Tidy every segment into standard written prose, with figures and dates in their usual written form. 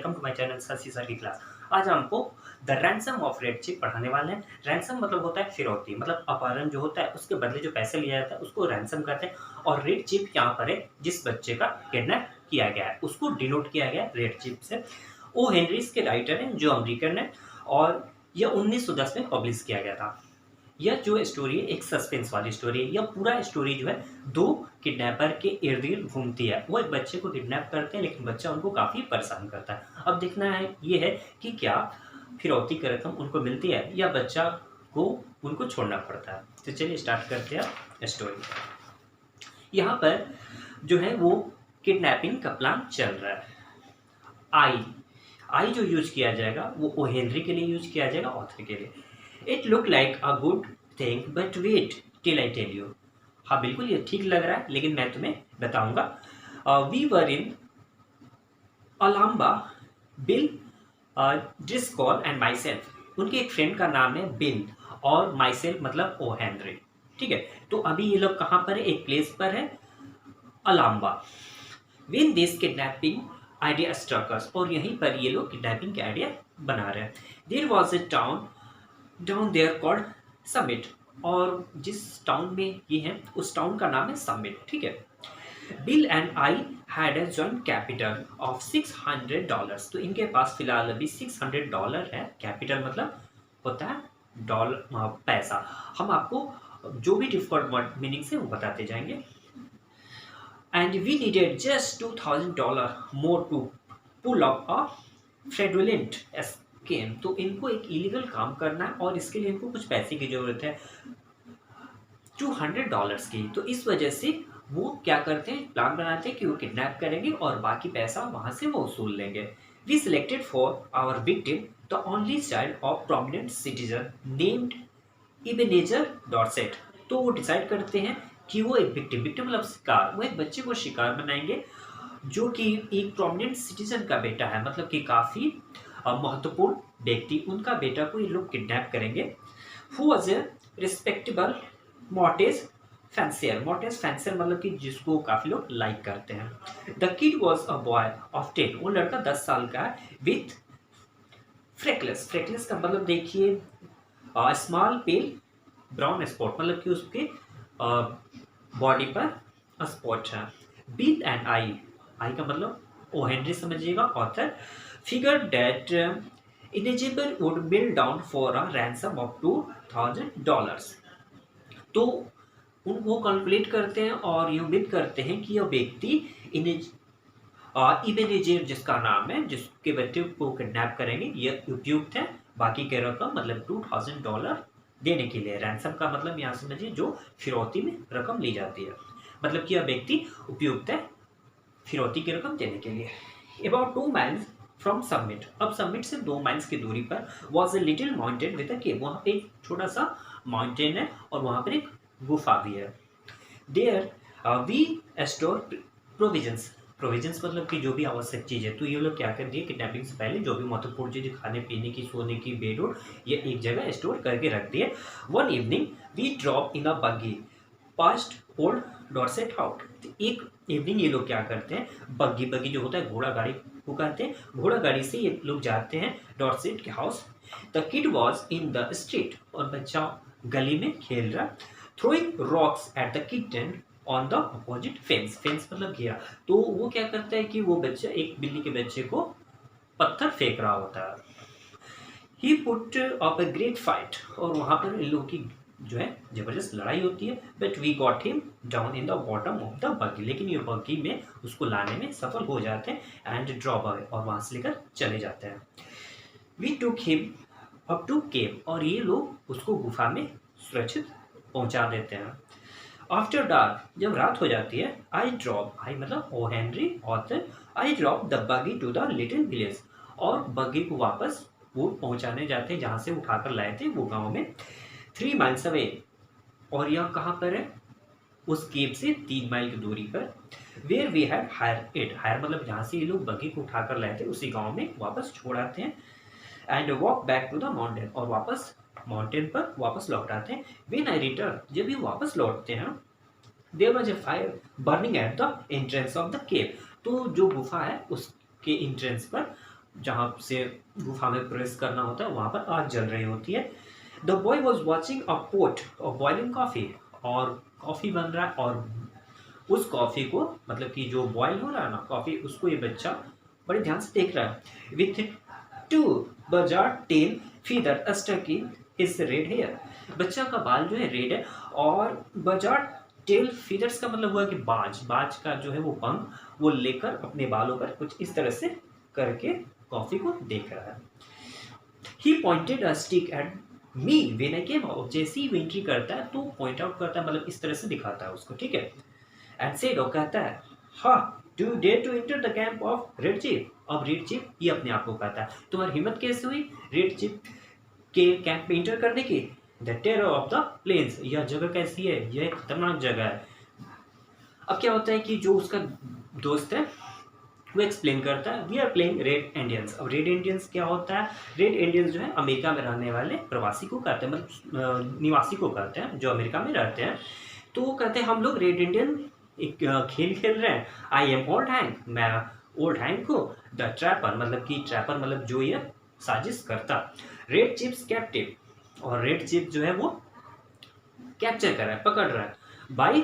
Welcome to my channel Shashi sir की क्लास। आज हमको the ransom of red chip पढ़ाने वाले हैं। रैंसम मतलब होता है फिरौती, मतलब अपहरण जो होता है उसके बदले जो पैसे लिया जाता है उसको रैंसम कहते हैं। और रेड चिप यहाँ पर है जिस बच्चे का किडनैप किया गया है उसको डिनोट किया गया है रेड चिप से। ओ हेनरीज के राइटर हैं जो अमेरिकन है और यह 1910 में पब्लिश किया गया था। यह जो स्टोरी है एक सस्पेंस वाली स्टोरी है। यह पूरा स्टोरी जो है दो किडनैपर के इर्द गिर्द घूमती है। वो एक बच्चे को किडनैप करते हैं लेकिन बच्चा उनको काफ़ी परेशान करता है। अब देखना है ये है कि क्या फिरौती की रकम उनको मिलती है या बच्चा को उनको छोड़ना पड़ता है। तो चलिए स्टार्ट करते हैं स्टोरी। यहाँ पर जो है वो किडनैपिंग का प्लान चल रहा है। आई आई जो यूज किया जाएगा वो ओ हेनरी के लिए यूज किया जाएगा, ऑथर के लिए। It look like a good thing but wait till I tell you. हाँ बिल्कुल ये ठीक लग रहा है लेकिन मैं तुम्हें बताऊंगा। वी वर इन अलाम्बा, Bill Driscoll and myself. उनके एक फ्रेंड का नाम है बिल और माई सेल्फ मतलब ओ हेनरी। ठीक है, तो अभी ये लोग कहाँ पर है, एक प्लेस पर है अलाम्बा। When this kidnapping idea struck us, और यहीं पर ये लोग किडनैपिंग के आइडिया बना रहे हैं। There was a town down there called Summit, और जिस टाउन में ये है उस टाउन का नाम है समिट। ठीक है, bill and I had a joint capital of $600। तो इनके पास फिलहाल अभी $600 है। कैपिटल मतलब होता है डॉलर, पैसा। हम आपको जो भी डिफिकल्ट वर्ड मीनिंग्स है वो बताते जाएंगे। And we needed just $2,000 more to pull up a fraudulent scam। तो इनको एक इलीगल काम करना है और इसके लिए इनको कुछ पैसे की जरूरत है, $200 की। तो इस वजह से वो क्या करते हैं, प्लान बनाते हैं कि वो किडनैप करेंगे और बाकी पैसा वहां से वो वसूल लेंगे। We selected for our victim the only child of prominent citizen named Ebenezer Dorset. तो वो डिसाइड करते हैं कि वो एक विक्टिम मतलब शिकार, वो एक बच्चे को शिकार बनाएंगे जो कि एक प्रोमिनेंट सिटीजन का बेटा है, मतलब कि काफ़ी महत्वपूर्ण व्यक्ति, उनका बेटा को ये लोग किडनैप करेंगे। Who was a respectable mortgage fancier. Mortgage fancier मतलब कि जिसको काफ़ी लोग लाइक करते हैं। The kid was a boy of 10। वो लड़का 10 साल का है। विथ फ्रेकलेस, फ्रेकलेस का मतलब देखिए स्मॉल पेल ब्राउन स्पॉट, मतलब कि उसके बॉडी पर स्पॉट है। बिल एंड आई का मतलब ओ हेनरी समझिएगा, author figure that eligible would bill down for a ransom of $2,000। तो वो कैलकुलेट करते हैं और ये उम्मीद करते हैं कि यह व्यक्ति इबेनेजेर जिसका नाम है, जिसके बच्चे को किडनैप करेंगे, यह उपयुक्त है बाकी के रकम मतलब $2,000 देने के लिए। रैंसम का मतलब यहाँ समझिए जो फिरौती में रकम ली जाती है, मतलब कि यह व्यक्ति उपयुक्त है फिरौती की रकम देने के लिए। अबाउट 2 miles फ्रॉम समिट, अब समिट से 2 miles की दूरी पर was a little mountain with a cave. वहाँ पे एक छोटा सा माउंटेन है और वहाँ पर एक गुफा भी है। There we store provisions. Provisions मतलब कि जो भी आवश्यक चीज़ है। तो ये लोग क्या कर दिए, किडनैपिंग से पहले जो भी महत्वपूर्ण चीज़ खाने पीने की, सोने की, बेड वुड, ये एक जगह स्टोर करके रख दिए। One evening we drop in a buggy past old Dorset house. एक इवनिंग ये लोग क्या करते हैं, बग्गी, बग्गी जो होता है घोड़ा गाड़ी को कहते हैं, घोड़ा गाड़ी से ये लोग जाते हैं डॉर्सेट के house. The kid was in the street, और बच्चा गली में खेल रहा, throwing rocks at the kitten on the opposite fence. Fence मतलब घेरा। तो वो क्या करता है कि वो बच्चा एक बिल्ली के बच्चे को पत्थर फेंक रहा होता है। He put up a great fight, और वहां पर इन लोगों की जो है जबरदस्त लड़ाई होती है। But we got him down in the bottom of the buggy, लेकिन ये बग्गी में उसको लाने में सफल हो जाते हैं एंड ड्रॉप अवे, और वहां से लेकर चले जाते हैं। We took him up to cave, और ये लोग उसको गुफा में सुरक्षित पहुंचा देते हैं। आफ्टर डार्क, जब रात हो जाती है, आई मतलब O Henry author, I drop the buggy to the little village, और बग्गी को वापस वो पहुंचाने जाते हैं जहां से उठाकर लाए थे, वो गांव में 3 miles अवे। और यह कहाँ पर है, उस केव से 3 माइल की दूरी पर। Where we had hire it, hire मतलब जहाँ से ये लोग बग्गी को उठाकर लाए थे उसी गांव में वापस छोड़ आते हैं। And walk back to the mountain, और वापस माउंटेन पर वापस लौट आते हैं। व्हेन आई रिटर्न, जब ये वापस लौटते हैं, there was a fire burning at the entrance of the cave. तो जो गुफा है उसके एंट्रेंस पर जहाँ से गुफा में प्रवेश करना होता है वहाँ पर आग जल रही होती है। The boy was watching a pot of boiling coffee, और कॉफ़ी बन रहा है, और उस कॉफ़ी को मतलब कि जो बॉयल हो रहा है ना कॉफ़ी, उसको ये बच्चा बड़े ध्यान से देख रहा है। With two buzzard tail feather stuck in his red hair, बच्चा का बाल जो है रेड है, और बजार टेल फीदर्स का मतलब हुआ कि बाज, बाज का जो है वो पंख वो लेकर अपने बालों पर कुछ इस तरह से करके कॉफ़ी को देख रहा है। He pointed a stick at me when I came out, जैसे ही एंट्री करता है तो पॉइंट आउट करता है, मतलब इस तरह से दिखाता है उसको, ठीक है। एंड सेड, और कहता है, हाँ do dare to enter the camp of red chip. अब रेड चिप ये अपने आप को कहता है, तुम्हारी हिम्मत कैसे हुई रेड चिप के कैंप में इंटर करने की। The terror of the plains, यह जगह कैसी है, यह एक खतरनाक जगह है। अब क्या होता है कि जो उसका दोस्त है वो एक्सप्लेन करता है, we are playing red Indians. अब रेड इंडियंस क्या होता है, रेड इंडियंस जो है अमेरिका में रहने वाले प्रवासी को कहते हैं, मतलब निवासी को कहते हैं जो अमेरिका में रहते हैं। तो वो कहते हैं हम लोग रेड इंडियन एक खेल खेल रहे हैं। आई एम ओल्ड हैंक, मैं ओल्ड हैंक को, द ट्रैपर मतलब कि ट्रैपर मतलब जो ये साजिश करता, रेड चिप्स कैप्टिव, और रेड चिप जो है वो कैप्चर कर रहा है, पकड़ रहा है, बाई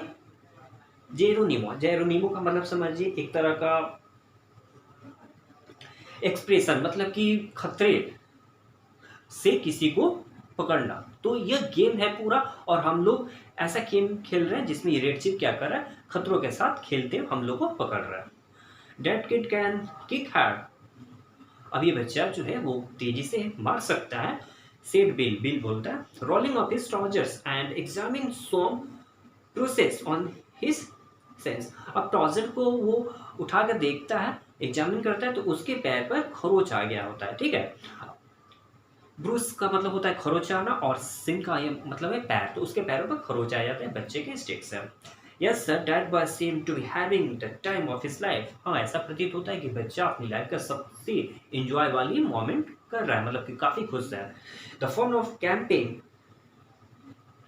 जेरोनिमो। जेरोनिमो का मतलब समझिए एक तरह का एक्सप्रेशन, मतलब कि खतरे से किसी को पकड़ना। तो यह गेम है पूरा, और हम लोग ऐसा गेम खेल रहे हैं जिसमें रेड चिप क्या कर रहा है, खतरों के साथ खेलते हुए हम लोग को पकड़ रहा है। That kid can kick hard, अब ये बच्चा जो है वो तेजी से मार सकता है। सेड बिल, बिल बोलता है, rolling of his trousers and examining some process on his sense. अब ट्राउजर को वो उठा कर देखता है, एग्जामिन करता है, तो उसके पैर पर खरोच आ गया होता है, ठीक है। ब्रूस का मतलब होता है खरोच आना, और सिंह का ये मतलब है पैर, तो उसके पैरों पर खरोच आ जाते हैं बच्चे के स्टिक से। Yes sir, that boy seem to be having the time of his life. हाँ, ऐसा प्रतीत होता है कि बच्चा अपनी लाइफ का सबसे एंजॉय वाली मोमेंट कर रहा है, मतलब कि काफी खुश है। The fun of camping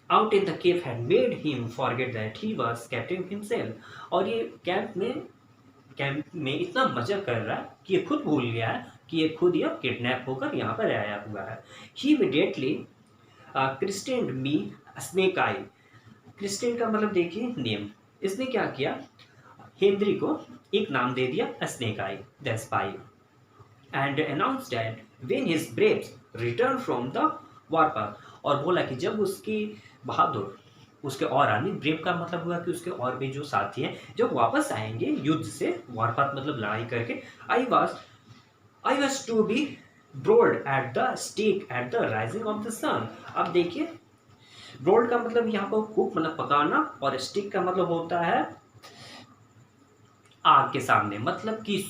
out in the cave had made him forget that he was captive himself, और ये कैंप में इतना मजा कर रहा है कि ये खुद भूल गया है कि ये खुद यह किडनैप होकर यहाँ पर आया हुआ है। ही इमीडिएटली क्रिस्टेंड मी स्नेक आई, क्रिस्टेन का मतलब देखिए नेम, इसने क्या किया, हेनरी को एक नाम दे दिया, snake eye the spy, and announce that when his braves return from the warpath, और बोला कि जब उसकी बहादुर, उसके और आर्मी, ब्रेव का मतलब हुआ कि उसके और भी जो साथी हैं जब वापस आएंगे युद्ध से, वॉरपाथ मतलब लड़ाई करके, I was to be broad at the stake at the rising of the sun. अब देखिए, ब्रोड का मतलब यहाँ पर कुक मतलब पकाना, और स्टिक का मतलब होता है आग के सामने, मतलब कि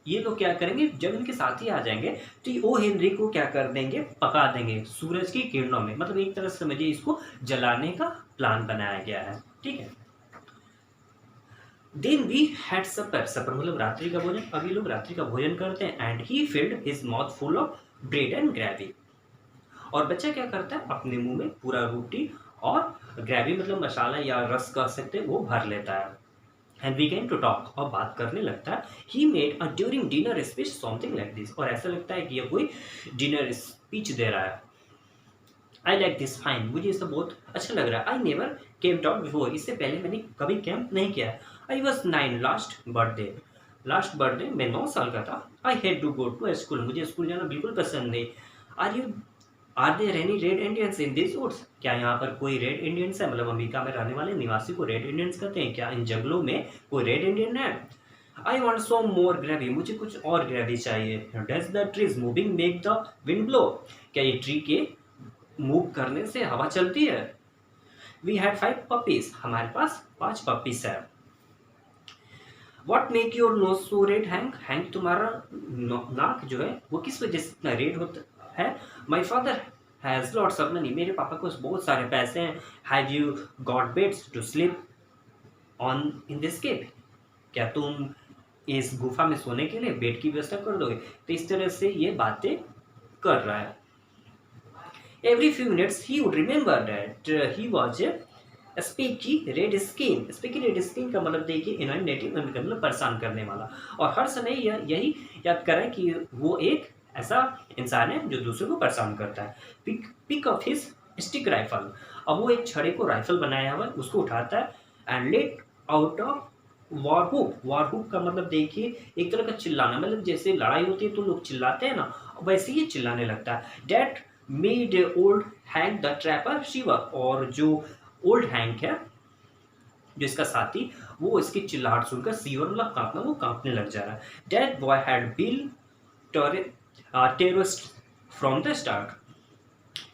ये लोग क्या करेंगे जब इनके साथी आ जाएंगे तो वो हेनरी को क्या कर देंगे, पका देंगे सूरज की किरणों में, मतलब एक तरह से समझिए इसको जलाने का प्लान बनाया गया है, ठीक है। देन वी हैड सपर, सपर मतलब रात्रि का भोजन, अभी लोग रात्रि का भोजन करते हैं। And he field his mouth full of bread and gravy, और बच्चा क्या करता है अपने मुंह में पूरा रोटी और ग्रेवी मतलब मसाला या रस कह सकते हैं वो भर लेता है। एंड बिगेन टू टॉक, और बात करने लगता है। He made a during dinner speech something like this, और ऐसा लगता है कि ये कोई डिनर स्पीच दे रहा है। आई लाइक दिस फाइन, मुझे इसका बहुत अच्छा लग रहा है। I never came out before, इससे पहले मैंने कभी कैंप नहीं किया। आई वॉज 9 लास्ट बर्थडे मैं 9 साल का था। I had to go to school, मुझे स्कूल जाना बिल्कुल पसंद नहीं। Are there any red Indians in this woods, क्या यहाँ पर कोई रेड इंडियंस है, मतलब अमेरिका में रहने वाले निवासी को रेड इंडियंस कहते हैं, क्या इन जंगलों में कोई रेड इंडियन है। I want so more gravy, मुझे कुछ और ग्रेवी चाहिए। Does the trees moving make the wind blow, क्या ये ट्री के मूव करने से हवा चलती है। वी हैड 5 पपीज, हमारे पास 5 पपीज है। What make your nose so red hang, hang तुम्हारा नाक जो है वो किस वजह से इतना रेड होता है। My father has lots of money, मेरे पापा को बहुत सारे पैसे हैं। Have you got beds to sleep on in this cave, क्या तुम इस गुफा में सोने के लिए बेड की व्यवस्था कर दोगे। तो इस तरह से ये बातें कर रहा है। Every few minutes he would remember that he was a speaky red skin का मतलब देखिए इनोमिनेटिव मतलब परेशान करने वाला। और हर समय यही याद करें कि वो एक ऐसा इंसान है जो दूसरों को परेशान करता है। Pick up his stick rifle. अब वो एक छड़े को राइफल बनाया हुआ है, उसको उठाता है and let out of war hoop का मतलब देखिए एक तरह का चिल्लाना, मतलब जैसे लड़ाई होती है तो लोग चिल्लाते हैं ना, वैसे ही चिल्लाने लगता है। That made old Hank the trapper shiver. और जो ओल्ड हैंक है जो इसका साथी, वो इसकी चिल्लाहट सुनकर सीवर मतलब कांपना, वो कांपने लग जा रहा है। That boy had been terrorist from the start.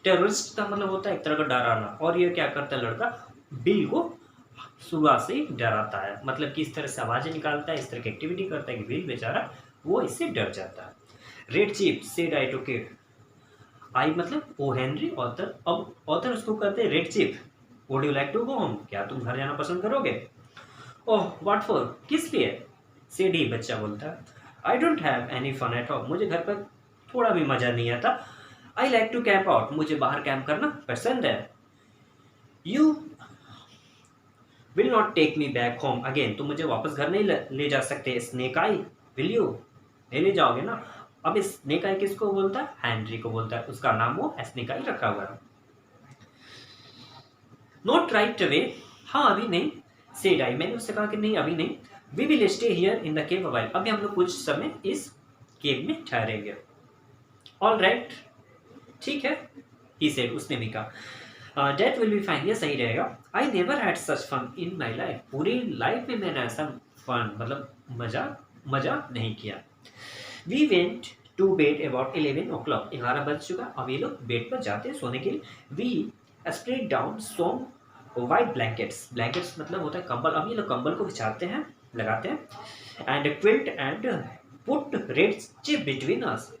Terrorist का मतलब होता है एक तरह का डराना, और ये क्या करता है लड़का, बिल को शुरुआत से ही डराता है, मतलब कि इस तरह से आवाजें निकालता है, इस तरह की एक्टिविटी करता है कि बिल बेचारा वो इससे डर जाता है। Red Chief said I to kid. I मतलब ओ हेनरी ऑथर, अब ऑथर उसको कहते हैं Red Chief, would you like to go home, क्या तुम घर जाना पसंद करोगे? ओह व्हाट फॉर, किस लिए? सेड ही, बच्चा बोलता है। I don't have any fun at home, मुझे घर पर थोड़ा भी मजा नहीं आता। I like to camp out, मुझे बाहर कैंप करना पसंद है। You will not take me back home again, तुम मुझे वापस घर नहीं ले जा सकते। स्नेक आई, विल यू, नहीं ले जाओगे ना? अब स्नेक आई किसको बोलता है? हेनरी को बोलता है, उसका नाम वो स्नेक आई रखा हुआ है। नॉट राइट अवे, हाँ अभी नहीं। सेड आई, मैंने उससे कहा कि नहीं अभी नहीं। We will stay here in the cave a while, अभी हम लोग कुछ समय इस केव में ठहरेंगे। ऑल राइट, ठीक है, ही सेड, उसने भी कहा। डेट विल बी फाइन, ये सही रहेगा। I never had such fun in my life, पूरी लाइफ में मैंने ऐसा फन मतलब मजा मजा नहीं किया। We went to bed about 11 o'clock, 11 बज चुका, अब ये लोग बेड पर जाते हैं सोने के लिए। We spread down some white blankets, blankets मतलब होता है कंबल, अब ये लोग कंबल को बिछाते हैं, लगाते हैं। And quilt and put red chip between us,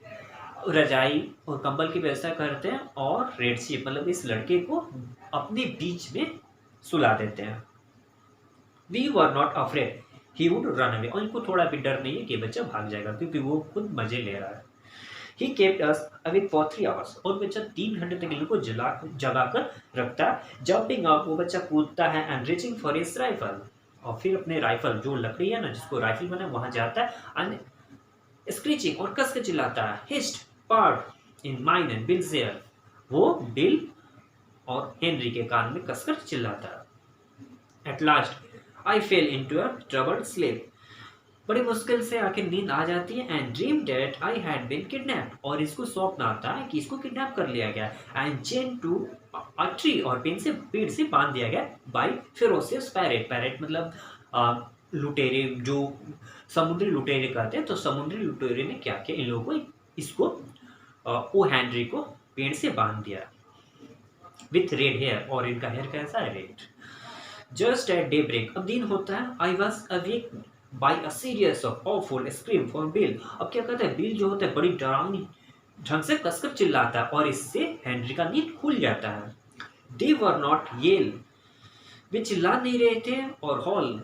रजाई और कंबल की व्यवस्था करते हैं और रेड चिप मतलब इस लड़के को अपने बीच में सुला देते हैं। We were not afraid he would run away, और इनको थोड़ा भी डर नहीं है कि बच्चा भाग जाएगा, क्योंकि वो खुद मजे ले रहा है। He kept us awake for 3 hours, और बच्चा 3 घंटे तक इनको जगा कर रखता है। जंपिंग अप, वो बच्चा कूदता है, and reaching for his rifle, और फिर अपने राइफल जो लकड़ी है ना जिसको राइफल बना वहां जाता है। एंड स्क्रीचिंग, और कस के चिल्लाता है। Hissed part in mine and Bill's ear, वो बिल और हेनरी के कान में कसकर चिल्लाता है। At last I fell into a troubled sleep, बड़ी मुश्किल से आखिर नींद आ जाती है। And dream that I had been kidnapped, और इसको स्वप्न आता है कि इसको किडनैप कर लिया गया, and chain to a tree, और पेड़ से बांध दिया गया बाय फेरोसियस पैरेट। पैरेट मतलब लुटेरे, जो समुद्री लुटेरे कहते हैं, तो समुद्री लुटेरे ने क्या किया, इन लोगों को इसको ओ हेनरी को पेड़ से बांध दिया विथ रेड हेयर, और इनका हेयर कैसा है, red. Just at daybreak, अब दिन होता है। I was awake by a serious of awful scream for Bill, अब क्या कहता है, बिल जो होता है बड़ी डरावनी ढंग से कसकर चिल्लाता है, और इससे हेनरी का नींद खुल जाता है। दे वर नॉट येल, वे चिल्ला नहीं रहे थे, और हॉल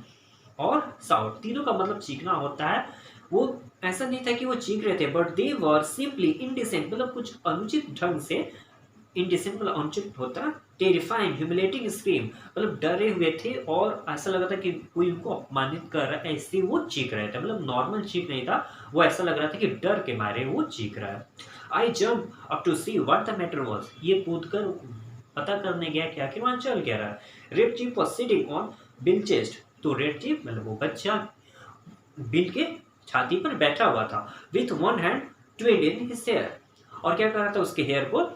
और साउट, तीनों का मतलब चीखना होता है। वो ऐसा नहीं था कि वो चीख रहे थे, but they were simply indecent, मतलब कुछ अनुचित ढंग से, इनडिसेंट मतलब अनुचित होता है, टेरिफाइंग ह्यूमिलेटिंग स्क्रीम, मतलब डरे हुए थे, और ऐसा लगा था कि कोई उनको अपमानित कर रहा है, इसलिए वो चीख रहे थे, मतलब नॉर्मल चीख नहीं था, वो ऐसा लग रहा था कि डर के मारे वो चीख रहा है। I jump up to see what the matter was, ये कूद कर पता करने गया कि आखिर वहां चल क्या रहा है। Red chief was sitting on bill chest, तो रेड चीफ मतलब वो बच्चा बिल के छाती पर बैठा हुआ था। With one hand twined in his hair, और क्या कर रहा था, उसके हेयर को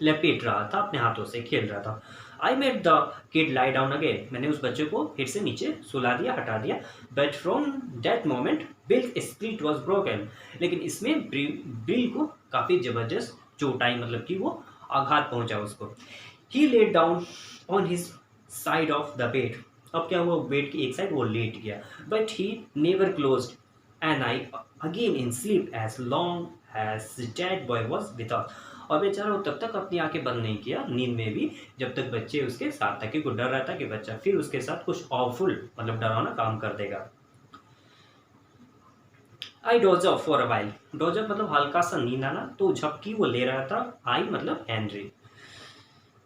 लपेट रहा था, अपने हाथों से खेल रहा था। I made the kid lie down again, मैंने उस बच्चे को फिर से नीचे सुला दिया, हटा दिया। But from that moment bill split was broken, लेकिन इसमें बिल को काफ़ी जबरदस्त चोट आई, मतलब कि वो आघात पहुंचा उसको। He lay down on his side of the bed, अब क्या हुआ, बेड की एक साइड वो लेट गया। But he never closed an eye again in sleep as long as dead boy was with us, और बेचारा वो तब तक अपनी आंखें बंद नहीं किया नींद में भी जब तक बच्चे उसके साथ था, क्योंकि डर रहा था कि बच्चा फिर उसके साथ कुछ ऑफुल मतलब डरावना काम कर देगा। I doze off for a while, doze off मतलब हल्का सा नींद आना, तो झपकी वो ले रहा था। आई मतलब Henry.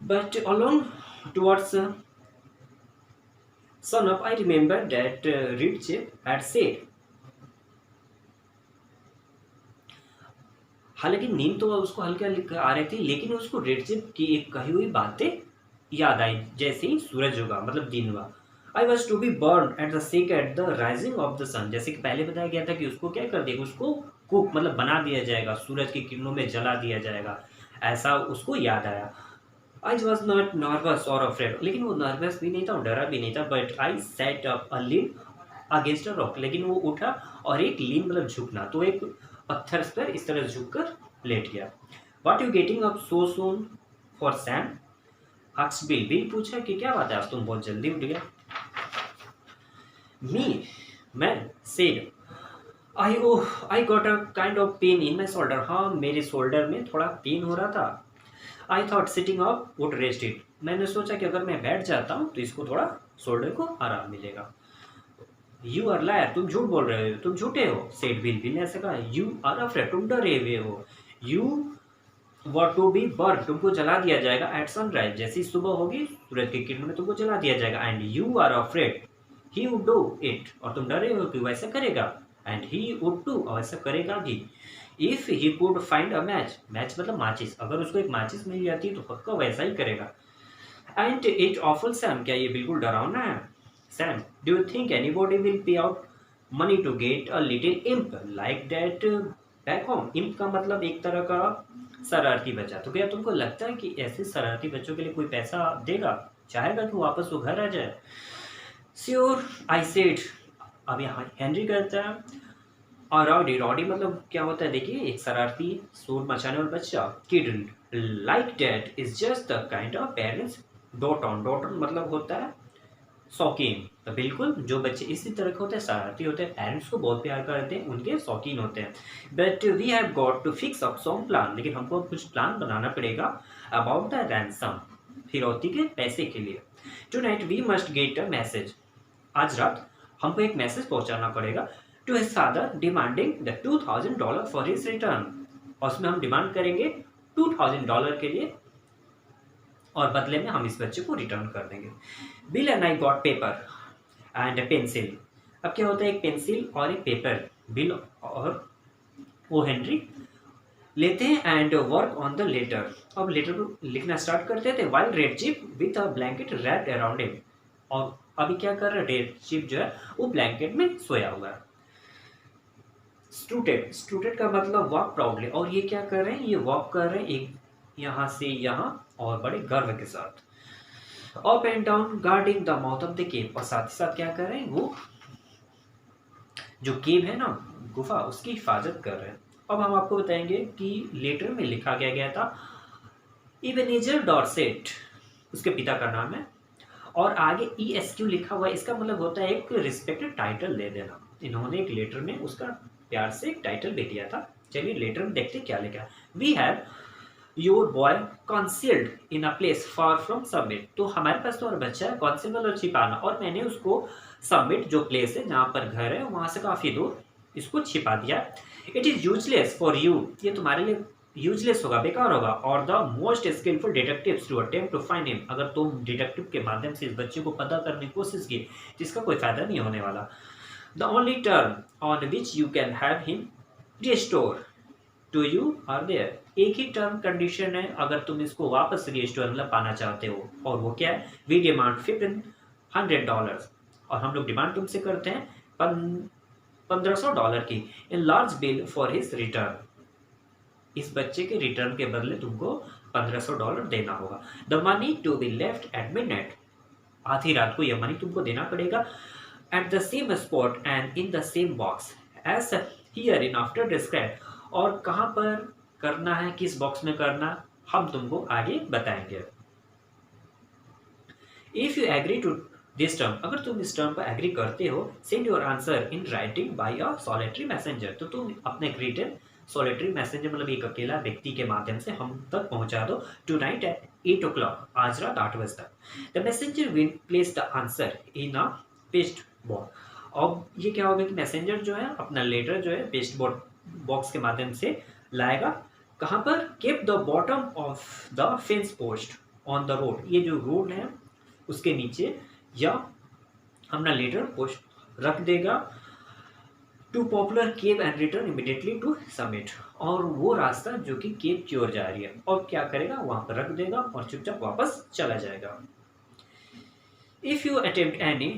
But along towards Son of, I remember that Richie had said. हालांकि नींद तो उसको हल्की हल्की आ रही थी, लेकिन उसको रेडशिप की एक कही हुई बातें याद आई जैसे ही सूरज होगा, मतलब दिन हुआ। I was to be burn at the stake at the rising of the sun, जैसे कि पहले बताया गया था कि उसको क्या कर देगा, उसको कुक मतलब बना दिया जाएगा, सूरज की किरणों में जला दिया जाएगा, ऐसा उसको याद आया। आई वॉज नॉट नर्वस और अफ्रेड, लेकिन वो नर्वस भी नहीं था और डरा भी नहीं था, but I set up a lean against a rock, लेकिन वो उठा और एक लीन मतलब झुकना, तो एक पत्थर पर इस तरह झुककर लेट गया। What you getting up so soon for Sam, asked Bill. Bill पूछा कि क्या बात है, आज तुम बहुत जल्दी उठ गया। मी, मैं, said, I got a kind of pain in my shoulder, हाँ मेरे शोल्डर में थोड़ा पेन हो रहा था। I thought sitting up would rest it, मैंने सोचा कि अगर मैं बैठ जाता हूँ तो इसको थोड़ा शोल्डर को आराम मिलेगा। यू आर लायर, तुम झूठ बोल रहे हो, तुम झूठे हो, सेड बिल। बिल ने ऐसे कहा। यू आर अफ्रेड, तुम डरे हुए हो। You want to be burn, तुमको जला दिया जाएगा एट सनराइज, जैसी सुबह होगी सूरज की किरणों में तुमको जला दिया जाएगा। And you are afraid he would do it, और तुम डरे हो कि वो ऐसा करेगा। एंड ही वुड डू, और ऐसा करेगा भी। If he could find a match, match मतलब माचिस, अगर उसको एक माचिस मिल जाती है तो पक्का वैसा ही करेगा। एंड इट ऑफल सैम, क्या ये बिल्कुल डरावना है। Sam, do you think anybody will pay out money to get a little imp like that back home. Imp का मतलब एक तरह का शरारती बच्चा, तो क्या तुमको लगता है कि ऐसे शरारती बच्चों के लिए कोई पैसा देगा, चाहेगा कि वापस वो घर आ जाए। श्योर आई सेड, अब यहाँ हेनरी कहता है। और रॉडी, रॉडी मतलब क्या होता है, देखिए एक शरारती शोर मचाने वाला बच्चा। Kid like that is just the kind of parents dot on, dot on मतलब होता है शौकीन, तो बिल्कुल जो बच्चे इसी तरह के होते हैं, शरारती होते हैं, पेरेंट्स को बहुत प्यार करते हैं, उनके शौकीन होते हैं। But we have got to fix up some plan, लेकिन हमको कुछ प्लान बनाना पड़ेगा अबाउट द रैंसम, फिरौती के पैसे के लिए। Tonight we must get a message, आज रात हमको एक मैसेज पहुंचाना पड़ेगा to his father demanding the $2000 for his return, और उसमें हम डिमांड करेंगे $2000 के लिए, और बदले में हम इस बच्चे को रिटर्न कर देंगे। Bill and I got paper and pencil, अब क्या होता है, एक पेंसिल और एक पेपर बिल और ओ हेनरी लेते हैं and work on the letter, अब लेटर को लिखना स्टार्ट करते थे। While Red Chief with a blanket wrapped around him, और अभी क्या कर रहा है, रेड चिप जो है वो ब्लैंकेट में सोया हुआ है। स्टूडेंट, स्टूडेंट का मतलब वॉक प्राउडली, और ये क्या कर रहे हैं, ये वॉक कर रहे हैं एक यहाँ से यहाँ और बड़े गर्व के साथ। Up and down guarding the mouth of the cave, और साथ ही साथ क्या कर रहे हैं, वो जो केव है ना, गुफा, उसकी हिफाजत कर रहे हैं। अब हम आपको बताएंगे कि लेटर में लिखा गया था इबेनेजर डॉर्सेट, उसके पिता का नाम है, और आगे ESQ लिखा हुआ है, इसका मतलब होता है एक रिस्पेक्टेड टाइटल दे देना। इन्होंने एक लेटर में उसका प्यार से एक टाइटल भी दिया था। चलिए लेटर में देखते क्या लिखा। We have your boy concealed in a place far from Summit, तो हमारे पास तो और बच्चा है कॉन्सील मतलब छिपाना, और मैंने उसको सबमिट जो प्लेस है जहाँ पर घर है वहाँ से काफ़ी दूर इसको छिपा दिया। It is useless for you, ये तुम्हारे लिए यूजलेस होगा, बेकार होगा, और the most skilful detectives to attempt to find him, अगर तुम डिटेक्टिव के माध्यम से इस बच्चे को पता करने की कोशिश की जिसका कोई फायदा नहीं होने वाला। The only term on which you can have him restore to you are there, एक ही टर्म कंडीशन है अगर तुम इसको वापस रिस्टोर मतलब पाना चाहते हो, और वो क्या है, वी डिमांड $1500, और हम लोग डिमांड तुमसे करते हैं $1500 की, in large bill for his return, इस बच्चे के रिटर्न के बदले तुमको $1500 देना होगा। The money to be left at midnight, आधी रात को यह मनी तुमको देना पड़ेगा। At the same spot and in the same box as hereinafter describe, और कहाँ पर करना है, किस बॉक्स में करना, हम तुमको आगे बताएंगे। If you agree to this term, अगर तुम इस टर्म पर एग्री करते हो, send your answer in writing by a solitary messenger, तो तुम अपने रिटन सॉलिटरी मैसेंजर मतलब एक अकेला व्यक्ति के माध्यम से हम तक पहुंचा दो। टू नाइट एट 8 o'clock, आज रात 8 बजे तक। The messenger will place the answer in a paste board, अब ये क्या होगा कि मैसेंजर जो है अपना लेटर जो है पेस्ट बोर्ड बॉक्स के माध्यम से लाएगा, कहाँ पर, cape the bottom of the fence post on the road, ये जो रोड है उसके नीचे या अपना लेटर पोस्ट रख देगा to Poplar Cove and return immediately to Summit. और वो रास्ता जो कि केव की ओर जा रही है, और क्या करेगा, वहां पर रख देगा और चुपचाप वापस चला जाएगा। If you attempt any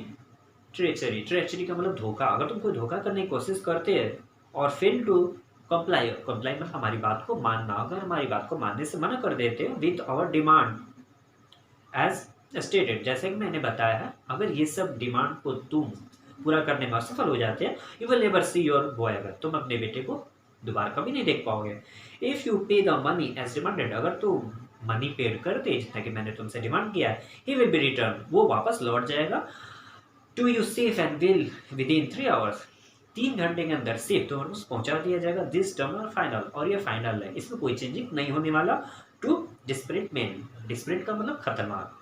treachery, treachery का मतलब धोखा, अगर तुम कोई धोखा करने की कोशिश करते हैं और फेल टू कंप्लाई, कंप्लाई मतलब हमारी बात को मानना, अगर हमारी बात को मानने से मना कर देते हो with our demand as stated, जैसे कि मैंने बताया है, अगर ये सब डिमांड को तुम पूरा करने में असफल हो जाते हैं, you will never see your boy, अगर तुम अपने बेटे को दोबारा कभी नहीं देख पाओगे। इफ यू पे द मनी एज डिमांडेड, अगर तुम मनी पेड करते जितना कि मैंने तुमसे डिमांड किया है, ही विल बी रिटर्न, वो वापस लौट जाएगा to you safe and will within 3 hours, 3 घंटे के अंदर सेफ तुम्हारे पास पहुंचा दिया जाएगा। दिस टर्म आर फाइनल, और ये फाइनल है, इसमें कोई चेंजिंग नहीं होने वाला। टू डिस्परेट मैन, डिस्परेट का मतलब खतरनाक,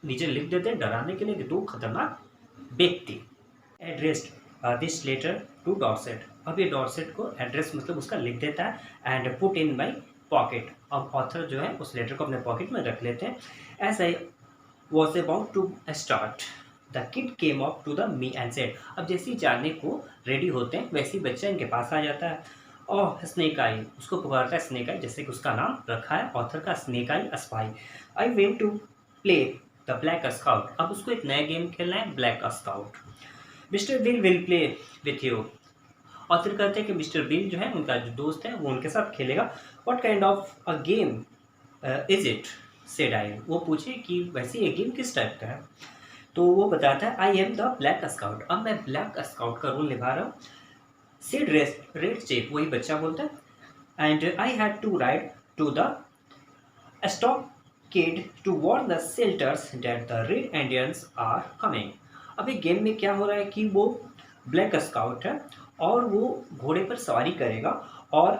नीचे लिख देते हैं डराने के लिए कि दो खतरनाक व्यक्ति। Addressed this letter to Dorset, अब ये डॉर्सेट को एड्रेस मतलब उसका लिख देता है, and put in my pocket, अब ऑथर जो है उस लेटर को अपने पॉकेट में रख लेते हैं। As I was about to start the kid came up to the me and said, अब जैसे ही जाने को रेडी होते हैं वैसे ही बच्चा इनके पास आ जाता है। और स्नेक आई, उसको पुकारता है स्नेक आई, जैसे कि उसका नाम रखा है ऑथर का, snake eye spy. I went to play the Black Scout, अब उसको एक नया गेम खेलना है, Black Scout. Mister Bill will play with you, author कहते हैं कि मिस्टर बिल जो है उनका जो दोस्त है वो उनके साथ खेलेगा। What kind of a game is it said I, वो पूछे कि वैसे ये गेम किस टाइप का है, तो वो बताता है I am the Black Scout, अब मैं ब्लैक स्काउट का रोल निभा रहा हूँ। सेड रेड चेप, वही बच्चा बोलता है, and I had to ride to the stockade to warn the settlers that the red Indians are coming. अभी गेम में क्या हो रहा है कि वो ब्लैक स्काउट है और वो घोड़े पर सवारी करेगा और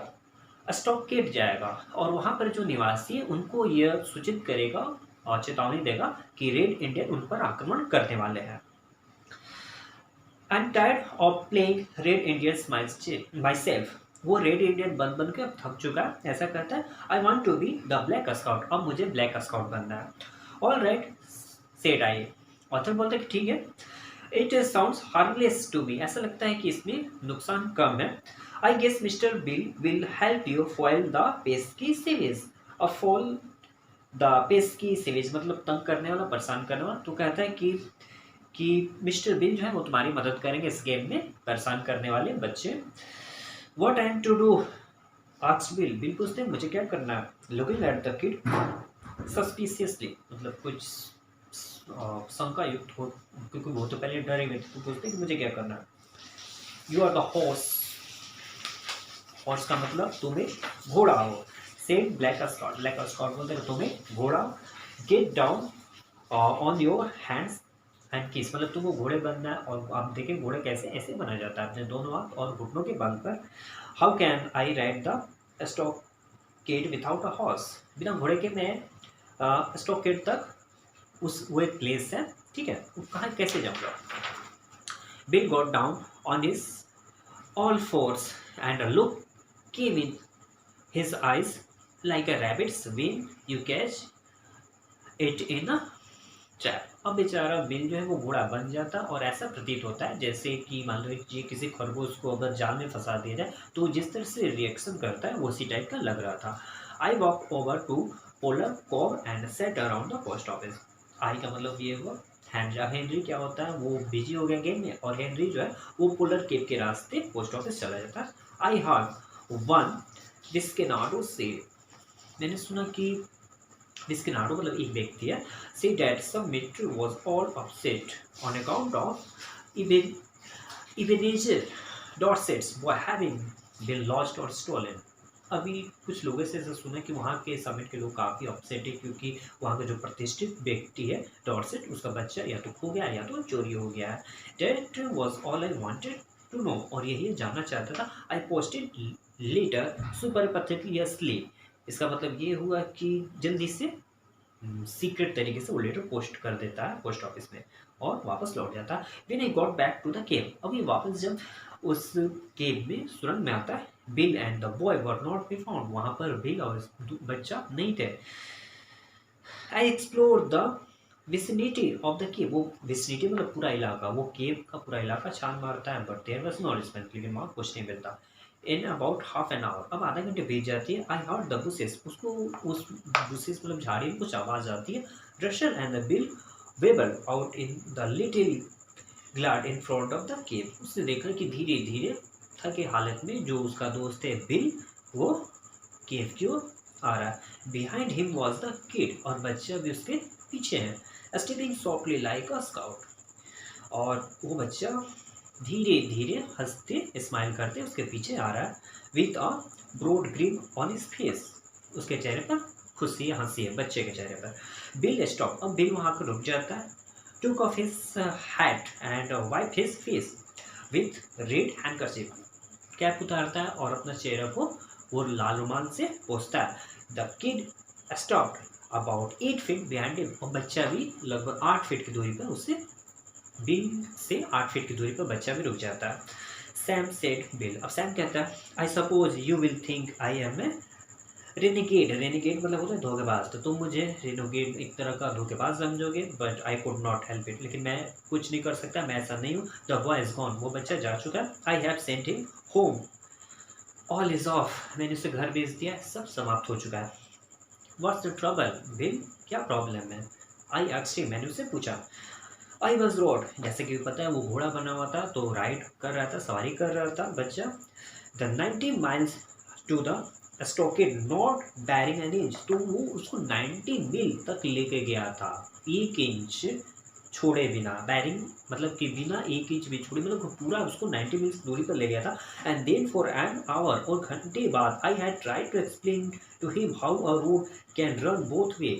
स्टॉककेड जाएगा, और वहाँ पर जो निवासी है उनको यह सूचित करेगा और चेतावनी देगा कि रेड इंडियन उन पर आक्रमण करने वाले हैं। I am tired of playing red Indians my self, वो रेड इंडियन बन बन के अब थक चुका है, ऐसा कहता है। I want to be the Black Scout, अब मुझे ब्लैक स्काउट बनना है। All right said I, author बोलते हैं कि ठीक है। It sounds harmless to me, ऐसा लगता है कि इसमें नुकसान कम है। I guess Mister Bill will help you foil the pesky series, अब फॉल द पेस्की सीरीज मतलब तंग करने वाला, परेशान करने वाला, तो कहता है कि मिस्टर बिल जो है वो तुम्हारी मदद करेंगे इस गेम में परेशान करने वाले बच्चे। What I am to do asked Bill, Bill पूछते हैं मुझे क्या करना है। Looking at the kid suspiciously, मतलब कुछ शंका युक्त हो, क्योंकि वो तो पहले डरे हुए थे, तो पूछते हैं कि मुझे क्या करना है। You are the horse, horse का मतलब तुम्हें घोड़ा हो। Said Black Scout, Black Scout बोलते हैं तुम्हें घोड़ा। Get down on your hands and knees, मतलब तुमको घोड़े बनना है, और आप देखें घोड़े कैसे ऐसे बना जाता है अपने दोनों हाथ और घुटनों के बल पर। How can I ride the stockade without a horse, बिना घोड़े के मैं स्टॉककेड तक, उस वो एक प्लेस है, ठीक है, वो कहाँ कैसे जाऊँगा। Bill got down on his all force and a look came in his eyes like a rabbit's when you catch it in a trap। अब बेचारा बिल जो है वो घोड़ा बन जाता, और ऐसा प्रतीत होता है जैसे कि मान लो ये किसी खरगोश को अगर जाल में फंसा दिया जाए तो जिस तरह से रिएक्शन करता है वो उसी टाइप का लग रहा था। I walk over to Poplar Cove and sat around the post office. I का मतलब ये हुआ हेनरी, हेनरी क्या होता है वो बिजी हो गया गेम में, और हेनरी जो है वो पोलर केव के रास्ते पोस्ट ऑफिस चला जाता है। आई हर्ड वन विस्केनाडो से, मैंने सुना कि विस्केनाडो मतलब एक व्यक्ति है, say that some military was all upset on account of Ebenezer Dorset's were having been lost और स्टोलन। अभी कुछ लोगों से ऐसा सुना कि वहाँ के समिट के लोग काफ़ी अपसेट है, क्योंकि वहाँ का जो प्रतिष्ठित व्यक्ति है डॉर्सेट, उसका बच्चा या तो खो गया या तो चोरी हो गया है। That was all I wanted to know, और यही जानना चाहता था। आई पोस्टेड लेटर सुपरपथियसली, इसका मतलब ये हुआ कि जल्दी से सीक्रेट तरीके से वो लेटर पोस्ट कर देता है पोस्ट ऑफिस में और वापस लौट जाता है। When I got back to the cave, अब ये वापस जब उस केव में सुरंग में आता है, bill and the boy were not be found, वहाँ पर बिल और बच्चा नहीं थे। I explore the vicinity of the केव, वो विसिनिटी मतलब पूरा इलाका, वो केव का पूरा इलाका छान मारता है, but there was no response, लेकिन वहाँ कुछ नहीं मिलता। In about half an hour, अब आधा घंटे बीत जाती है। आई हर्ड द बुसेस, उसको उस बुसेस मतलब झाड़ी में कुछ आवाज़ आती है। Rustle and the Bill wobble out in the little glade in front of the cave, उसने देखा कि धीरे धीरे थके हालत में जो उसका दोस्त है बिल, वो केव की ओर आ रहा है। Behind him was the kid, और बच्चा भी उसके पीछे है। स्टेपिंग सॉफ्टली लाइक अ स्काउट, और वो बच्चा धीरे धीरे हंसते स्माइल करते उसके पीछे आ रहा है। With a broad grin on his face, उसके चेहरे पर खुशी हंसी है बच्चे के चेहरे पर। बिल स्टॉप, अब बिल वहाँ पर रुक जाता है। Took off his hat and wipe his face with red handkerchief, cap उतारता है और अपना चेहरा को वो लाल रुमाल से पोंछता है। The kid stopped about 8 feet behind him, और बच्चा भी लगभग 8 फीट की दूरी पर उससे, बिल से 8 फीट की दूरी पर बच्चा भी रुक जाता है। सैम सेड बिल, अब सैम कहता है I suppose you will think I am a renegade, renegade मतलब होता है धोखेबाज, तो तुम मुझे रेनोगेड एक तरह का धोखेबाज समझोगे, but I could not help it, लेकिन मैं कुछ नहीं कर सकता, मैं ऐसा नहीं हूँ। द बॉय इज गॉन, वो बच्चा जा चुका है। I have sent him home, all is of, मैंने उसे घर भेज दिया, सब समाप्त हो चुका है। व्हाट्स द ट्रबल बिल, क्या प्रॉब्लम है? आई आस्क्ड हिम, मैंने उससे पूछा। आई वॉज रोड, जैसे कि पता है वो घोड़ा बना हुआ था, तो राइड कर रहा था, सवारी कर रहा था बच्चा। The 90 miles to the stockade not barring an inch, तो वो उसको 90 मील तक लेके गया था, 1 इंच छोड़े बिना। बैरिंग मतलब कि बिना 1 इंच भी छोड़े, मतलब पूरा उसको 90 मील दूरी पर ले गया था। And then for an hour, और घंटे बाद, I had tried to explain to him how a road can run both way,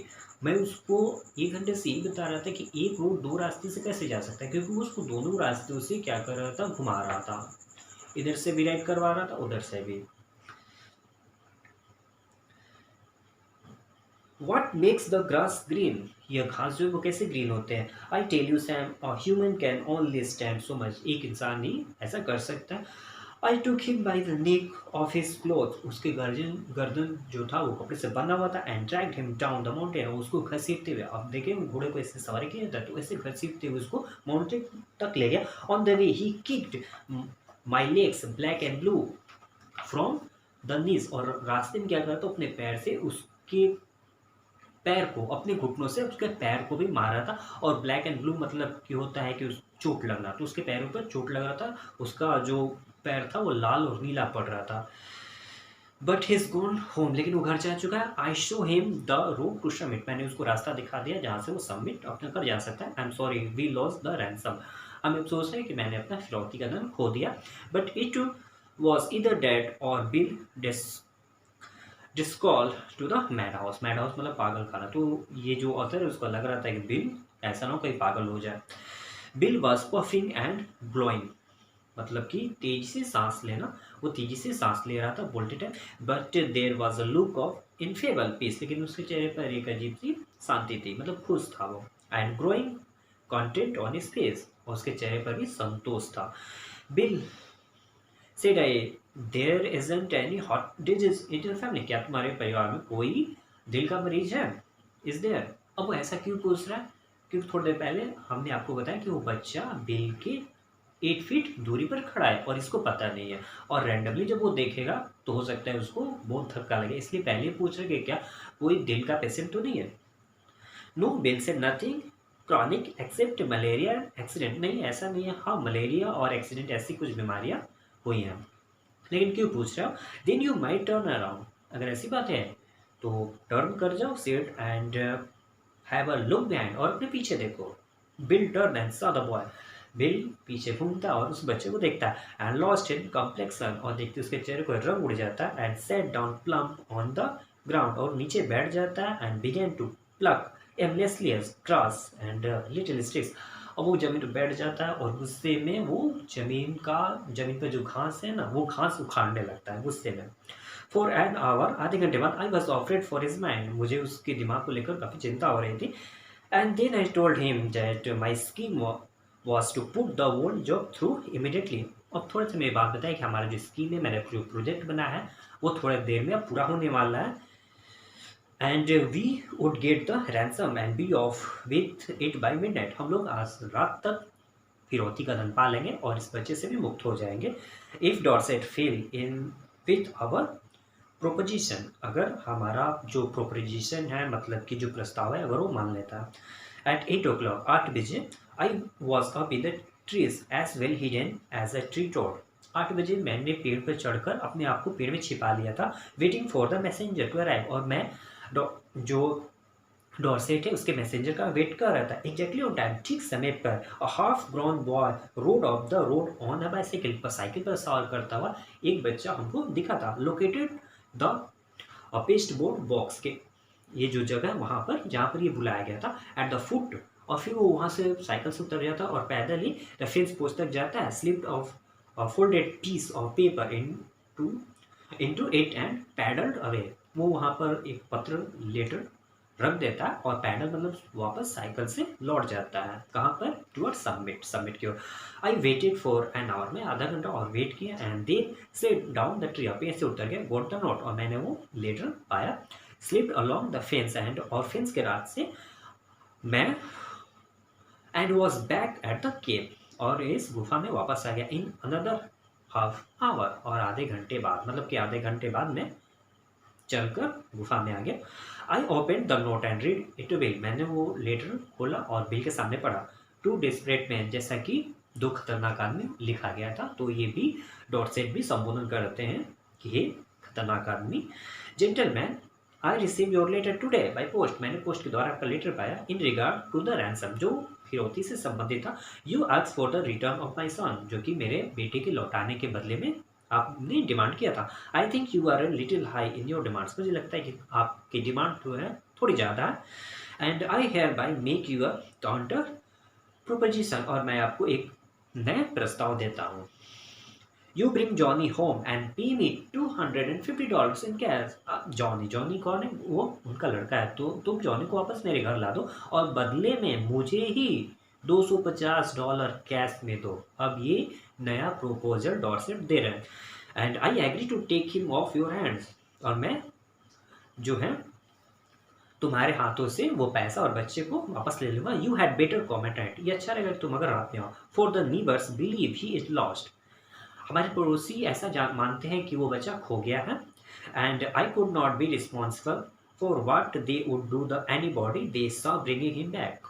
मैं उसको 1 घंटे से ये बता रहा था कि एक रोड 2 रास्ते से कैसे जा सकता है, क्योंकि वो उसको दोनों रास्तों से क्या कर रहा था, घुमा रहा था, इधर से भी राइड करवा रहा था, उधर से भी। What makes the grass green? यह घास जो है वो कैसे ग्रीन होते हैं? I tell you Sam, a human can only stand so much, एक इंसान ही ऐसा कर सकता है। I took him by the neck of his clothes, उसके गर्दन गर्दन जो था वो कपड़े से बंधा हुआ था। And dragged him down the mountain, और उसको घसीटते हुए, अब देखें घोड़े को ऐसे सवारी किया था, तो ऐसे घसीटते हुए उसको माउंटेन तक ले गया। On the way he kicked my legs black and blue from the knees, और रास्ते में क्या करता, अपने पैर से उसके पैर को, अपने घुटनों से उसके पैर को भी मारा था। और ब्लैक एंड ब्लू मतलब कि होता है कि उस चोट लगना, तो उसके पैरों पर चोट लग रहा था, उसका जो पैर था वो लाल और नीला पड़ रहा था। बट हिज गोन होम, लेकिन वो घर जा चुका है। I show him the road to Summit, मैंने उसको रास्ता दिखा दिया जहाँ से वो समिट अपने घर जा सकता है। I am sorry we lost the ransom, हम अफसोस है कि मैंने अपना फिरौती का धन खो दिया। But it was either Dad और Bill Driscoll to the mad house, mad house मतलब पागल खाना। तो ये जो ऑथर है उसको लग रहा था कि बिल ऐसा ना हो कहीं पागल हो जाए। Bill was puffing and blowing, मतलब कि तेजी से सांस लेना, वो तेजी से सांस ले रहा था बोलते time. But there was a look of ineffable peace, लेकिन उसके चेहरे पर एक अजीब सी शांति थी, मतलब खुश था वो। And growing content on his face, और उसके चेहरे पर भी संतोष था। Bill said I, there isn't any hot disease in your family, क्या तुम्हारे परिवार में कोई दिल का मरीज है? Is there? अब वो ऐसा क्यों पूछ रहा है? क्योंकि थोड़ी देर पहले हमने आपको बताया कि वो बच्चा बिल के 8 फीट दूरी पर खड़ा है और इसको पता नहीं है, और रैंडमली जब वो देखेगा तो हो सकता है उसको बहुत धक्का लगे, इसलिए पहले पूछ रहे कि क्या कोई दिल का पेशेंट तो नहीं है। No, Bill says nothing chronic except malaria accident, नहीं ऐसा नहीं है, हाँ मलेरिया और एक्सीडेंट ऐसी कुछ बीमारियाँ हुई हैं, लेकिन क्यों पूछ रहे हो? Then you might turn around, अगर ऐसी बात है तो टर्न कर जाओ seat and have a look behind, और अपने पीछे देखो। Bill turn and saw the boy, Bill पीछे घूमता और उस बच्चे को देखता है। एंड लॉस्ट इन कॉम्प्लेक्सन, और देखते उसके चेहरे को रंग उड़ जाता है। And sat down plump on the ground, और नीचे बैठ जाता है। And began to pluck aimlessly grass and little sticks, और वो ज़मीन पर बैठ जाता है और गुस्से में वो ज़मीन पर जो घास है ना, वो घास उखाड़ने लगता है गुस्से में। फॉर एन आवर, आधे घंटे बाद, I was afraid for his mind, मुझे उसके दिमाग को लेकर काफ़ी चिंता हो रही थी। And then I told him that my scheme was to put the whole job through immediately, अब थोड़े से मेरी बात बताया कि हमारा जो स्कीम है, मेरा जो प्रोजेक्ट बना है वो थोड़ी देर में अब पूरा होने वाला है। And we would get the ransom and be off with it by midnight. हम लोग आज रात तक फिरौती का धन पा लेंगे और इस बच्चे से भी मुक्त हो जाएंगे। If Dorset fell in with our proposition, अगर हमारा जो प्रोपोजिशन है मतलब कि जो प्रस्ताव है अगर वो मान लेता है। एट 8 o'clock, 8 बजे, I was up in the trees as well hidden as a tree toad. 8 बजे मैंने पेड़ पर चढ़कर अपने आप को पेड़ में छिपा लिया था। Waiting for the messenger to arrive, और मैं जो डॉर्सेट है उसके मैसेंजर का वेट कर रहा था। एग्जैक्टली ऑन टाइम, ठीक समय पर, a half grown boy road of the road on a bicycle, पर साइकिल पर सवार करता हुआ एक बच्चा हमको दिखा था। Located the paste board box के, ये जो जगह वहाँ पर जहाँ पर ये बुलाया गया था, एट द फुट, और फिर वो वहाँ से साइकिल से उतर जाता और पैदल ही द फेंस पोस्ट तक जाता है। Slipped of folded piece of paper into it and paddled away, वो वहाँ पर एक पत्र लेटर रख देता है और पैडल मतलब वापस साइकिल से लौट जाता है। कहाँ पर? टूवर्ड सबमिट की ओर। I waited for an hour, में आधा घंटा और वेट किया। And they slip down the tree, पेड़ से उतर गया। गोट द नोट, और मैंने वो लेटर पाया। Slipped along the fence and, और फेंस के रात से मैं, and was back at the cave, और इस गुफा में वापस आ गया। इन अनदर हाफ आवर, और आधे घंटे बाद, मतलब कि आधे घंटे बाद मैं चलकर गुफा में आ गया। I open the note and read it to Bill, मैंने वो लेटर खोला और बिल के सामने पढ़ा। टू डिस्परेट मैन, जैसा कि दो खतरनाक आदमी लिखा गया था, तो ये भी डॉर्सेट भी संबोधन करते हैं कि ये खतरनाक आदमी। Gentleman, I receive your letter today by post, मैंने पोस्ट के द्वारा आपका लेटर पाया। In regard to the ransom, जो फिरौती से संबंधित था। You ask for the return of my son, जो कि मेरे बेटे के लौटाने के बदले में आपने डिमांड किया था। I think you are a little high in your demands, मुझे लगता है कि आपकी डिमांड जो है थोड़ी ज़्यादा है। And I hereby make you a counter proposition, और मैं आपको एक नया प्रस्ताव देता हूँ। You bring Johnny home and pay me $250 in cash. Johnny कौन है? वो उनका लड़का है। तो तुम जॉनी को वापस मेरे घर ला दो और बदले में मुझे ही $250 कैश में दो। अब ये नया प्रोपोजल डॉर्सेट दे रहे हैं। And I agree to take him off your hands, और मैं जो है तुम्हारे हाथों से वो पैसा और बच्चे को वापस ले लूँगा। You had better comment at, ये अच्छा रहेगा तुम अगर रात में आओ। For the neighbours believe he is lost, हमारे पड़ोसी ऐसा मानते हैं कि वो बच्चा खो गया है। And I could not be responsible for watt they would do the any body they saw bringing him back.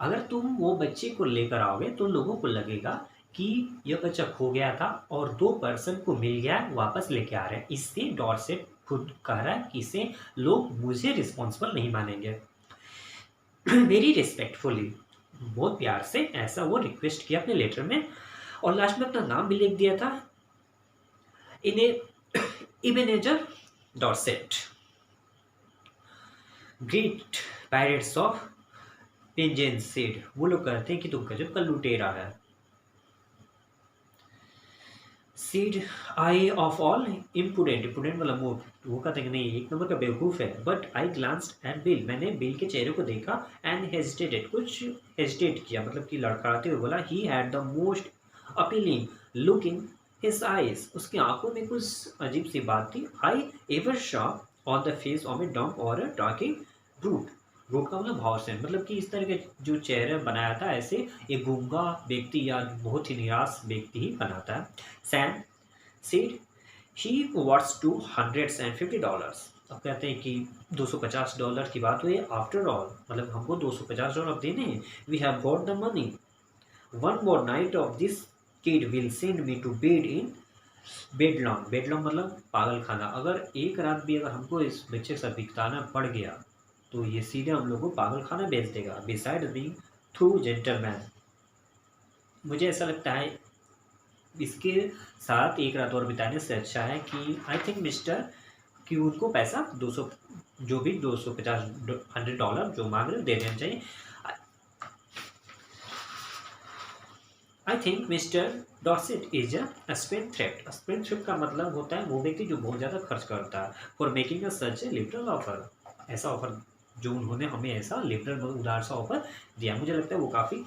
अगर तुम वो बच्चे को लेकर आओगे तो लोगों को लगेगा कि यह बच्चा खो गया था और 2 पर्सन को मिल गया, वापस लेके आ रहे हैं। इससे डॉर्सेट खुद कह रहा है कि इसे लोग मुझे रिस्पॉन्सिबल नहीं मानेंगे। वेरी रिस्पेक्टफुली, बहुत प्यार से ऐसा वो रिक्वेस्ट किया अपने लेटर में, और लास्ट में अपना नाम भी लिख दिया था, Ebenezer Dorset, great pirates of Penzance said. वो लोग कहते हैं कि तुम गजब का लुटेरा है। सीड, आई ऑफ ऑल इम्पुडेंट, इम्पुडेंट वाला मूव, वो कहते हैं कि नहीं एक नंबर का बेवकूफ है। But I glanced at Bill, मैंने बिल के चेहरे को देखा। एंड हेजिटेटेड, कुछ हेजिटेट किया, मतलब कि लड़खड़ाते हुए बोला। He had the most appealing look in his eyes, उसकी आंखों में कुछ अजीब सी बात थी। I ever saw on the face of a dumb or a talking brute, brute का मतलब भाव से, मतलब कि इस तरह के जो चेहरा बनाया था ऐसे एक गूंगा व्यक्ति या बहुत ही निराश व्यक्ति ही बनाता है। Sam said he what's $250। अब कहते हैं कि $250 की बात हुई। आफ्टर ऑल, मतलब हमको $250 देने हैं। We have got the money, one more night of this kid will send me to bed in Bedlam, Bedlam मतलब पागल खाना। अगर एक रात भी अगर हमको इस बच्चे के साथ बिताना पड़ गया तो ये सीधे हम लोग को पागल खाना भेज देगा। बिसाइड बीइंग थ्रू जेंटलमैन, मुझे ऐसा लगता है इसके साथ एक रात और बिताने से अच्छा है कि आई थिंक मिस्टर कि उनको पैसा 200 जो भी $250 जो मांग रहे दे देना चाहिए। I think Mister Dorset is a spendthrift. Spendthrift का मतलब होता है वो व्यक्ति जो बहुत ज़्यादा खर्च करता है। For making a such A liberal offer, ऐसा ऑफर जो उन्होंने हमें ऐसा लिबरल उदार सा ऑफर दिया, मुझे लगता है वो काफ़ी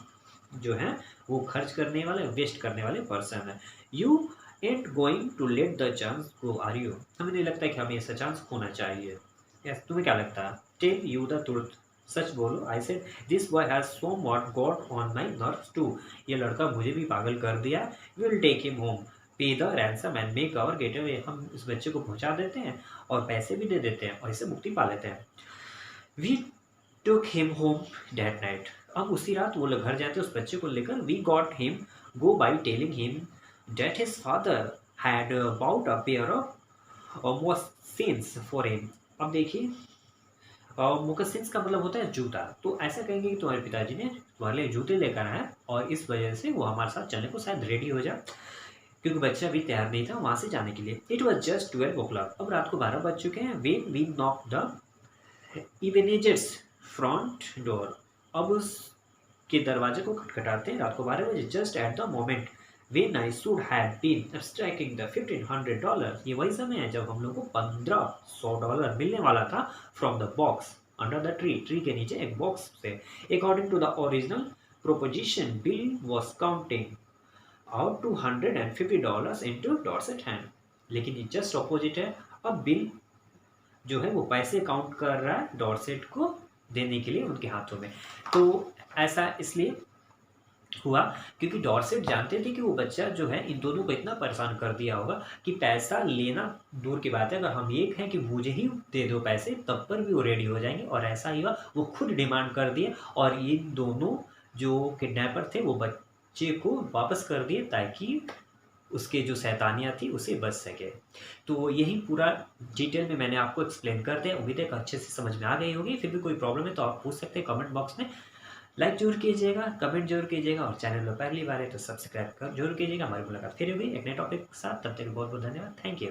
जो है वो खर्च करने वाले वेस्ट करने वाले पर्सन है। You ain't going to let the chance go are you, हमें नहीं लगता है कि हमें ऐसा चांस खोना चाहिए। यस, तुम्हें क्या लगता है? टेल यू द ट्रुथ, सच बोलो। I said this boy has somewhat got on my nerves too, ये लड़का मुझे भी पागल कर दिया। Will take him home, pay the ransom and make our getaway, हम इस बच्चे को पहुंचा देते हैं और पैसे भी दे देते हैं और इसे मुक्ति पा लेते हैं। We took him home that night, अब उसी रात वो लोग घर जाते हैं उस बच्चे को लेकर। We got him go by telling him that his father had bought a pair of moccasins for him. अब देखिए, मोकासिन्स का मतलब होता है जूता, तो ऐसा कहेंगे कि तुम्हारे पिताजी ने तुम्हारे लिए जूते लेकर आए और इस वजह से वो हमारे साथ चलने को शायद रेडी हो जाए, क्योंकि बच्चा अभी तैयार नहीं था वहां से जाने के लिए। इट वॉज जस्ट 12 o'clock, अब रात को 12 बज चुके हैं। We knock the Ebenezer's front door, अब उसके दरवाजे को खटखटाते हैं रात को 12 बजे। Just at the moment when I should have been abstracting the $1,500, ये वही समय है जब हम लोग को $1,500 मिलने वाला था from the box under the tree, tree के नीचे एक बॉक्स से। According to the original proposition, Bill was counting out $250 into Dorset hand, लेकिन ये जस्ट ऑपोजिट है। अब बिल जो है वो पैसे काउंट कर रहा है डॉर्सेट को देने के लिए उनके हाथों में। तो ऐसा इसलिए हुआ क्योंकि डॉर्सेट जानते थे कि वो बच्चा जो है इन दोनों को इतना परेशान कर दिया होगा कि पैसा लेना दूर की बात है, अगर हम ये कहें कि मुझे ही दे दो पैसे तब पर भी वो रेडी हो जाएंगे। और ऐसा ही हुआ, वो खुद डिमांड कर दिए और ये दोनों जो किडनैपर थे वो बच्चे को वापस कर दिए ताकि उसके जो शैतानियाँ थी उसे बच सके। तो यही पूरा डिटेल में मैंने आपको एक्सप्लेन कर दिया, उम्मीद है कि अच्छे से समझ में आ गई होगी। फिर भी कोई प्रॉब्लम है तो आप पूछ सकते हैं कमेंट बॉक्स में। लाइक जरूर कीजिएगा, कमेंट जरूर कीजिएगा और चैनल पर पहली बार है तो सब्सक्राइब कर जरूर कीजिएगा। हमारी मुलाकात फिर होगी एक नए टॉपिक के साथ, तब तक बहुत बहुत धन्यवाद। Thank you.